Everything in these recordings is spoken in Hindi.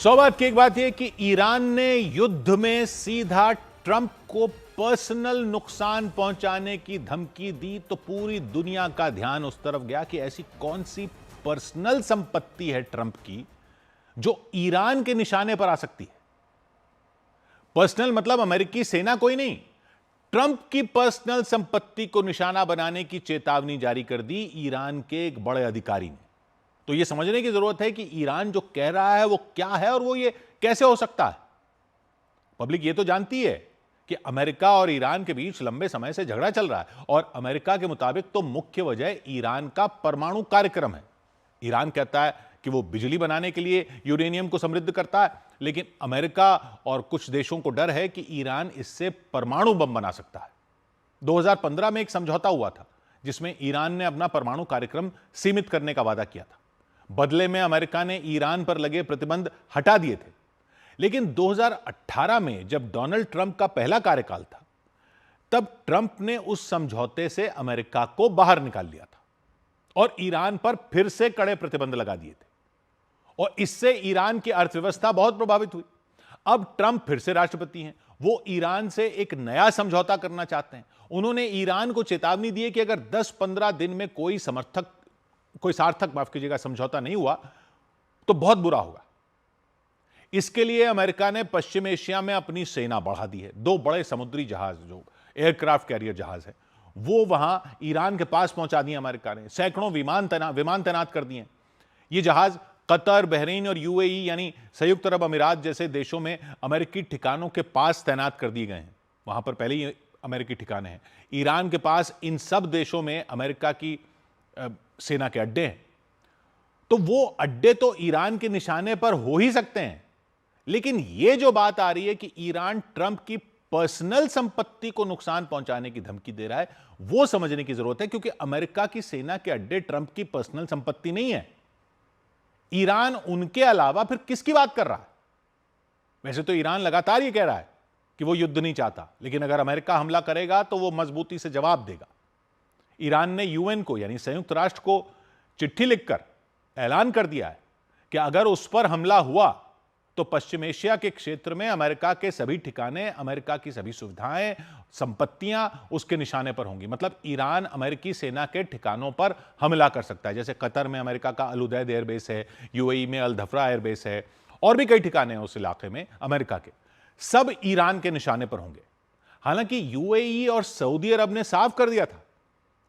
सौबात की एक बात यह कि ईरान ने युद्ध में सीधा ट्रंप को पर्सनल नुकसान पहुंचाने की धमकी दी तो पूरी दुनिया का ध्यान उस तरफ गया कि ऐसी कौन सी पर्सनल संपत्ति है ट्रंप की जो ईरान के निशाने पर आ सकती है। पर्सनल मतलब अमेरिकी सेना कोई नहीं, ट्रंप की पर्सनल संपत्ति को निशाना बनाने की चेतावनी जारी कर दी ईरान के एक बड़े अधिकारी ने। तो यह समझने की जरूरत है कि ईरान जो कह रहा है वो क्या है और वो ये कैसे हो सकता है। पब्लिक ये तो जानती है कि अमेरिका और ईरान के बीच लंबे समय से झगड़ा चल रहा है और अमेरिका के मुताबिक तो मुख्य वजह ईरान का परमाणु कार्यक्रम है। ईरान कहता है कि वो बिजली बनाने के लिए यूरेनियम को समृद्ध करता है, लेकिन अमेरिका और कुछ देशों को डर है कि ईरान इससे परमाणु बम बना सकता है। 2015 में एक समझौता हुआ था जिसमें ईरान ने अपना परमाणु कार्यक्रम सीमित करने का वादा किया था। बदले में अमेरिका ने ईरान पर लगे प्रतिबंध हटा दिए थे। लेकिन 2018 में जब डोनाल्ड ट्रंप का पहला कार्यकाल था, तब ट्रंप ने उस समझौते से अमेरिका को बाहर निकाल लिया था और ईरान पर फिर से कड़े प्रतिबंध लगा दिए थे और इससे ईरान की अर्थव्यवस्था बहुत प्रभावित हुई। अब ट्रंप फिर से राष्ट्रपति हैं, वो ईरान से एक नया समझौता करना चाहते हैं। उन्होंने ईरान को चेतावनी दी है कि अगर 10-15 दिन में कोई सार्थक समझौता नहीं हुआ तो बहुत बुरा होगा। इसके लिए अमेरिका ने पश्चिम एशिया में अपनी सेना बढ़ा दी है। 2 बड़े समुद्री जहाज जो एयरक्राफ्ट कैरियर जहाज है वो वहां ईरान के पास पहुंचा दिए अमेरिका ने। सैकड़ों विमान तैनात कर दिए। ये जहाज कतर, बहरीन और यूएई यानी संयुक्त अरब अमीरात जैसे देशों में अमेरिकी ठिकानों के पास तैनात कर दिए गए हैं। वहां पर पहले ही अमेरिकी ठिकाने हैं। ईरान के पास इन सब देशों में अमेरिका की सेना के अड्डे हैं। तो वो अड्डे तो ईरान के निशाने पर हो ही सकते हैं, लेकिन यह जो बात आ रही है कि ईरान ट्रंप की पर्सनल संपत्ति को नुकसान पहुंचाने की धमकी दे रहा है, वो समझने की जरूरत है, क्योंकि अमेरिका की सेना के अड्डे ट्रंप की पर्सनल संपत्ति नहीं है। ईरान उनके अलावा फिर किसकी बात कर रहा है? वैसे तो ईरान लगातार ये कह रहा है कि वो युद्ध नहीं चाहता, लेकिन अगर अमेरिका हमला करेगा तो वो मजबूती से जवाब देगा। ईरान ने यूएन को यानी संयुक्त राष्ट्र को चिट्ठी लिखकर ऐलान कर दिया है कि अगर उस पर हमला हुआ तो पश्चिम एशिया के क्षेत्र में अमेरिका के सभी ठिकाने, अमेरिका की सभी सुविधाएं, संपत्तियां उसके निशाने पर होंगी। मतलब ईरान अमेरिकी सेना के ठिकानों पर हमला कर सकता है। जैसे कतर में अमेरिका का अल उदैद एयरबेस है, यूएई में अल धफ्रा एयरबेस है और भी कई ठिकाने हैं उस इलाके में अमेरिका के, सब ईरान के निशाने पर होंगे। हालांकि यूएई और सऊदी अरब ने साफ कर दिया था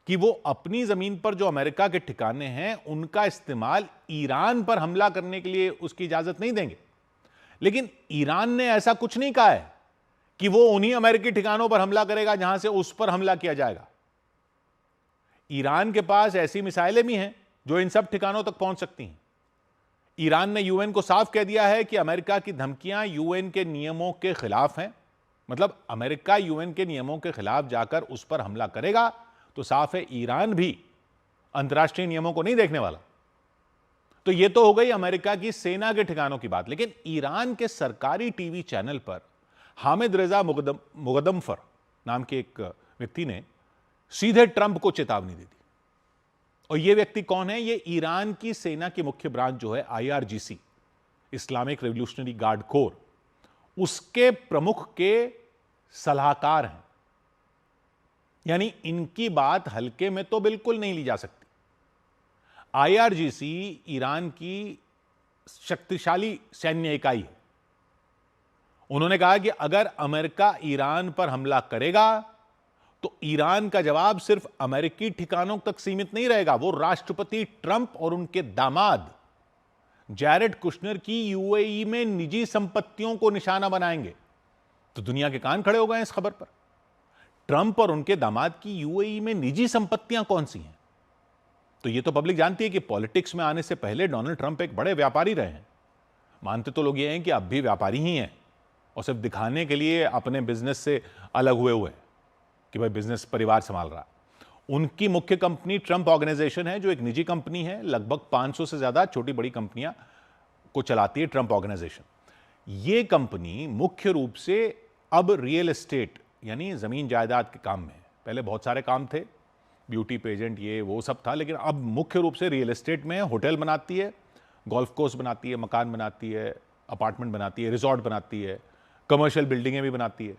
कि वो अपनी जमीन पर जो अमेरिका के ठिकाने हैं उनका इस्तेमाल ईरान पर हमला करने के लिए उसकी इजाजत नहीं देंगे। लेकिन ईरान ने ऐसा कुछ नहीं कहा है कि वो उन्हीं अमेरिकी ठिकानों पर हमला करेगा जहां से उस पर हमला किया जाएगा। ईरान के पास ऐसी मिसाइलें भी हैं जो इन सब ठिकानों तक पहुंच सकती हैं। ईरान ने यूएन को साफ कह दिया है कि अमेरिका की धमकियां यूएन के नियमों के खिलाफ हैं। मतलब अमेरिका यूएन के नियमों के खिलाफ जाकर उस पर हमला करेगा तो साफ है ईरान भी अंतर्राष्ट्रीय नियमों को नहीं देखने वाला। तो यह तो हो गई अमेरिका की सेना के ठिकानों की बात। लेकिन ईरान के सरकारी टीवी चैनल पर हामिद रेजा मुगदमफर नाम के एक व्यक्ति ने सीधे ट्रंप को चेतावनी दे दी। और यह व्यक्ति कौन है? यह ईरान की सेना की मुख्य ब्रांच जो है IRGC, Islamic revolutionary guard core, उसके प्रमुख के सलाहकार हैं। यानी इनकी बात हल्के में तो बिल्कुल नहीं ली जा सकती। आईआरजीसी ईरान की शक्तिशाली सैन्य इकाई है। उन्होंने कहा कि अगर अमेरिका ईरान पर हमला करेगा तो ईरान का जवाब सिर्फ अमेरिकी ठिकानों तक सीमित नहीं रहेगा, वो राष्ट्रपति ट्रंप और उनके दामाद जैरेड कुशनर की यूएई में निजी संपत्तियों को निशाना बनाएंगे। तो दुनिया के कान खड़े हो गए इस खबर पर। ट्रंप और उनके दामाद की यूएई में निजी संपत्तियां कौन सी हैं? तो यह तो पब्लिक जानती है कि पॉलिटिक्स में आने से पहले डोनाल्ड ट्रंप एक बड़े व्यापारी रहे हैं। मानते तो लोग ये हैं कि अब भी व्यापारी ही हैं और सिर्फ दिखाने के लिए अपने बिजनेस से अलग हुए कि भाई बिजनेस परिवार संभाल रहा। उनकी मुख्य कंपनी ट्रंप ऑर्गेनाइजेशन है जो एक निजी कंपनी है। लगभग 500 से ज्यादा छोटी बड़ी कंपनियां को चलाती है ट्रंप ऑर्गेनाइजेशन। यह कंपनी मुख्य रूप से अब रियल एस्टेट यानी जमीन जायदाद के काम में है। पहले बहुत सारे काम थे, ब्यूटी पेजेंट ये वो सब था, लेकिन अब मुख्य रूप से रियल एस्टेट में होटल बनाती है, गोल्फ कोर्स बनाती है, मकान बनाती है, अपार्टमेंट बनाती है, रिजॉर्ट बनाती है, कमर्शियल बिल्डिंगें भी बनाती है।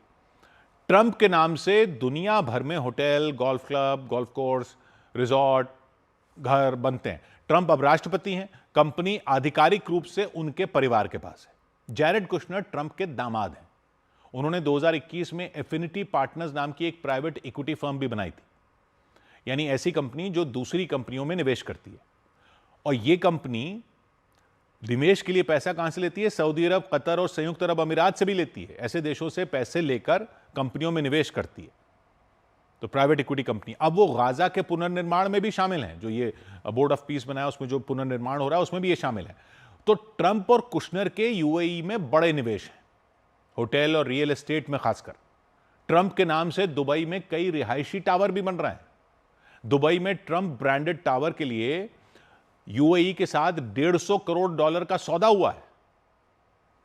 ट्रंप के नाम से दुनिया भर में hotel, golf club, golf course, resort, घर बनते हैं। ट्रंप अब राष्ट्रपति हैं, कंपनी आधिकारिक रूप से उनके परिवार के पास है। जैरेड कुशनर ट्रंप के दामाद हैं। उन्होंने 2021 में एफिनिटी पार्टनर्स नाम की एक प्राइवेट इक्विटी फर्म भी बनाई थी, यानी ऐसी कंपनी जो दूसरी कंपनियों में निवेश करती है। और यह कंपनी निवेश के लिए पैसा कहां से लेती है? सऊदी अरब, कतर और संयुक्त अरब अमीरात से भी लेती है। ऐसे देशों से पैसे लेकर कंपनियों में निवेश करती है। तो प्राइवेट इक्विटी कंपनी अब वो गाजा के पुनर्निर्माण में भी शामिल हैं। जो ये बोर्ड ऑफ पीस बनाया उसमें जो पुनर्निर्माण हो रहा है उसमें भी ये शामिल है। तो ट्रंप और कुशनर के यूएई में बड़े निवेश हैं, होटल और रियल एस्टेट में खासकर। ट्रंप के नाम से दुबई में कई रिहायशी टावर भी बन रहे हैं। दुबई में ट्रंप ब्रांडेड टावर के लिए यूएई के साथ $150 करोड़ का सौदा हुआ है।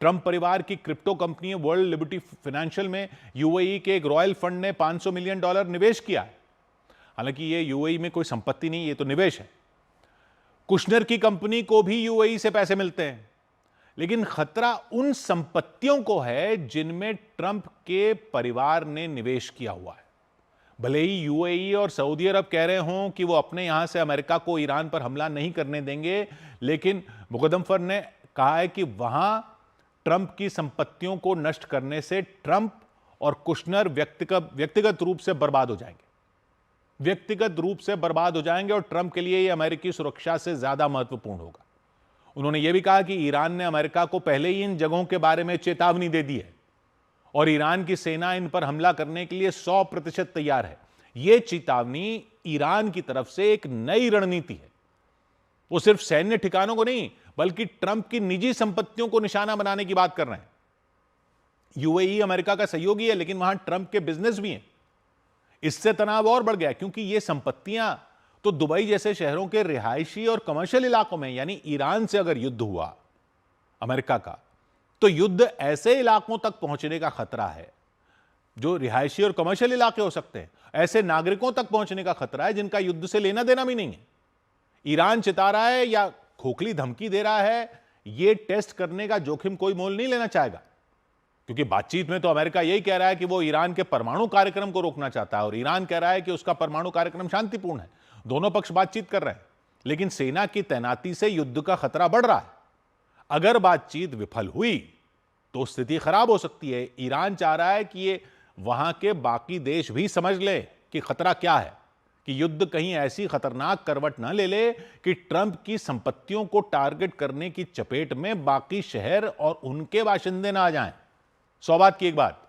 ट्रंप परिवार की crypto company world liberty financial में यूएई के एक रॉयल फंड ने $500 मिलियन निवेश किया है। हालांकि ये यूएई में कोई संपत्ति नहीं, ये तो निवेश है। कुशनर की कंपनी को भी यूएई से पैसे मिलते हैं, लेकिन खतरा उन संपत्तियों को है जिनमें ट्रंप के परिवार ने निवेश किया हुआ है। भले ही यूएई और सऊदी अरब कह रहे हों कि वो अपने यहां से अमेरिका को ईरान पर हमला नहीं करने देंगे, लेकिन मुकद्दमफर ने कहा है कि वहां ट्रंप की संपत्तियों को नष्ट करने से ट्रंप और कुशनर व्यक्तिगत रूप से बर्बाद हो जाएंगे। व्यक्तिगत रूप से बर्बाद हो जाएंगे और ट्रंप के लिए यह अमेरिकी सुरक्षा से ज्यादा महत्वपूर्ण होगा। उन्होंने यह भी कहा कि ईरान ने अमेरिका को पहले ही इन जगहों के बारे में चेतावनी दे दी है और ईरान की सेना इन पर हमला करने के लिए 100% तैयार है। यह चेतावनी यूएई की तरफ से एक नई रणनीति है। वो सिर्फ सैन्य ठिकानों को नहीं, बल्कि ट्रंप की निजी संपत्तियों को निशाना बनाने की बात कर रहे हैं। यूएई अमेरिका का सहयोगी है, लेकिन वहां ट्रंप के बिजनेस भी हैं। इससे तनाव और बढ़ गया, क्योंकि ये संपत्तियां तो दुबई जैसे शहरों के रिहायशी और कमर्शियल इलाकों में, यानी ईरान से अगर युद्ध हुआ अमेरिका का, तो युद्ध ऐसे इलाकों तक पहुंचने का खतरा है जो रिहायशी और कमर्शियल इलाके हो सकते हैं। ऐसे नागरिकों तक पहुंचने का खतरा है जिनका युद्ध से लेना देना भी नहीं है। ईरान चिता रहा है या खोखली धमकी दे रहा है, यह टेस्ट करने का जोखिम कोई मोल नहीं लेना चाहेगा, क्योंकि बातचीत में तो अमेरिका यही कह रहा है कि वो ईरान के परमाणु कार्यक्रम को रोकना चाहता है और ईरान कह रहा है कि उसका परमाणु कार्यक्रम शांतिपूर्ण है। दोनों पक्ष बातचीत कर रहे हैं, लेकिन सेना की तैनाती से युद्ध का खतरा बढ़ रहा है। अगर बातचीत विफल हुई तो स्थिति खराब हो सकती है। ईरान चाह रहा है कि ये वहां के बाकी देश भी समझ ले कि खतरा क्या है, कि युद्ध कहीं ऐसी खतरनाक करवट ना ले ले कि ट्रंप की संपत्तियों को टारगेट करने की चपेट में बाकी शहर और उनके बाशिंदे ना आ जाएं। 100 बात की एक बात,